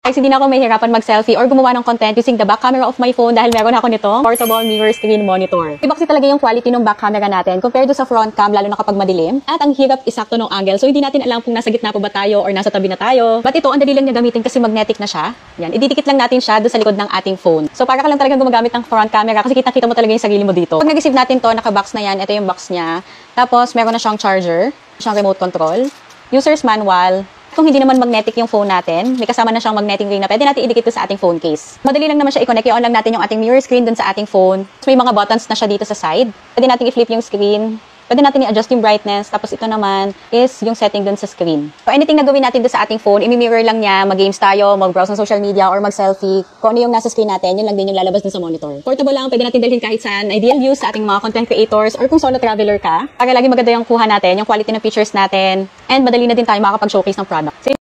Guys, hindi na ako mahihirapan mag-selfie or gumawa ng content using the back camera of my phone dahil meron ako nitong portable mirror screen monitor. Ibaksi talaga yung quality ng back camera natin compared to sa front cam, lalo na kapag madilim. At ang hirap isakto ng angle. So, hindi natin alam kung nasa gitna pa ba tayo or nasa tabi na tayo. But ito, ang dali lang niya gamitin kasi magnetic na siya. Yan, ididikit lang natin siya doon sa likod ng ating phone. So, para ka lang talagang gumagamit ng front camera kasi kitang-kita mo talaga yung sarili mo dito. Pag nag-receive natin to, naka-box na yan. Ito yung box niya. Tapos, meron na siyang charger, siyang remote control, user's manual. Kung hindi naman magnetic yung phone natin, may kasama na siyang magnetic ring na pwede natin idikit sa ating phone case. Madali lang naman siya i-connect. I-on lang natin yung ating mirror screen dun sa ating phone. May mga buttons na siya dito sa side. Pwede natin i-flip yung screen. Pwede natin i-adjust yung brightness. Tapos ito naman is yung setting dun sa screen. So anything na gawin natin dun sa ating phone, i-mirror lang niya. Mag-games tayo, mag-browse ng social media, or mag-selfie. Kung ano yung nasa screen natin, yun lang din yung lalabas dun sa monitor. Portable lang, pwede natin dalhin kahit saan. Ideal use sa ating mga content creators or kung solo traveler ka. Para lagi maganda yung kuha natin, yung quality ng features natin. And madali na din tayo makakapag-showcase ng product. So,